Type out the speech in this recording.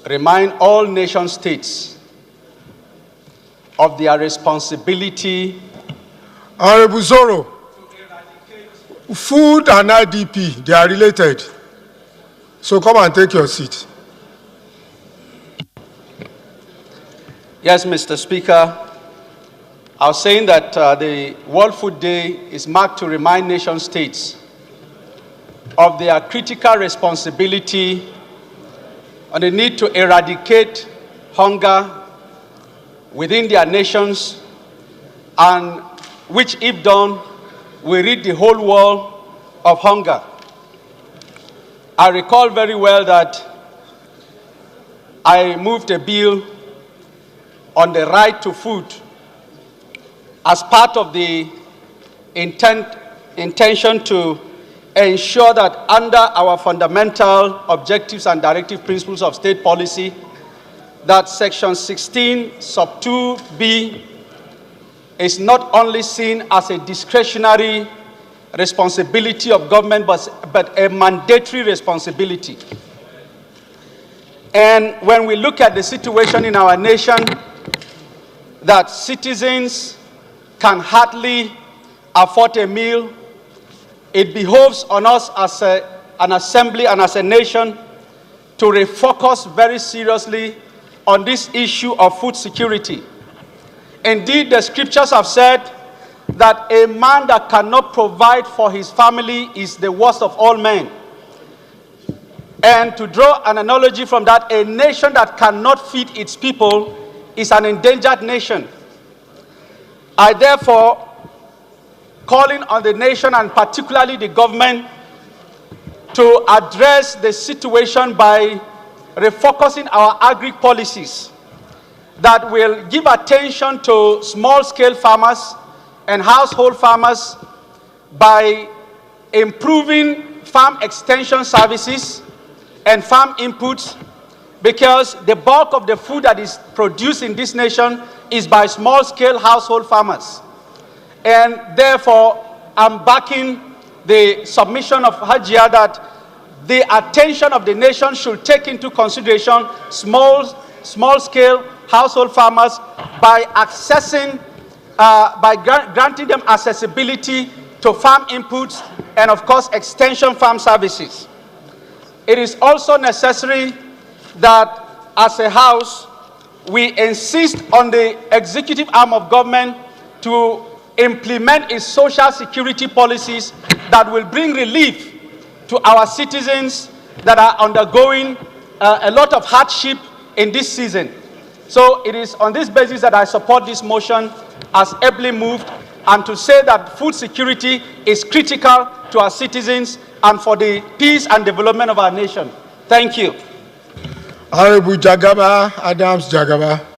remind all nation states of their responsibility. Honorable Zoro, food and IDP, they are related. So come and take your seat. Yes, Mr. Speaker. I was saying that the World Food Day is marked to remind nation states of their critical responsibility on the need to eradicate hunger within their nations, and which, if done, will rid the whole world of hunger. I recall very well that I moved a bill on the right to food as part of the intention to ensure that under our fundamental objectives and directive principles of state policy, that Section 16, Sub 2B is not only seen as a discretionary responsibility of government, but a mandatory responsibility. And when we look at the situation in our nation, that citizens can hardly afford a meal, it behoves on us as an assembly and as a nation to refocus very seriously on this issue of food security. Indeed, the scriptures have said that a man that cannot provide for his family is the worst of all men. And to draw an analogy from that, a nation that cannot feed its people is an endangered nation. I therefore calling on the nation and particularly the government to address the situation by refocusing our agri policies that will give attention to small-scale farmers and household farmers by improving farm extension services and farm inputs, because the bulk of the food that is produced in this nation is by small-scale household farmers. And therefore, I'm backing the submission of Hajia that the attention of the nation should take into consideration small-scale household farmers by accessing, granting them accessibility to farm inputs and, of course, extension farm services. It is also necessary that, as a House, we insist on the executive arm of government to implement its social security policies that will bring relief to our citizens that are undergoing a lot of hardship in this season. So it is on this basis that I support this motion as ably moved, and to say that food security is critical to our citizens and for the peace and development of our nation. Thank you. Honorable Jagaba, Adams Jagaba.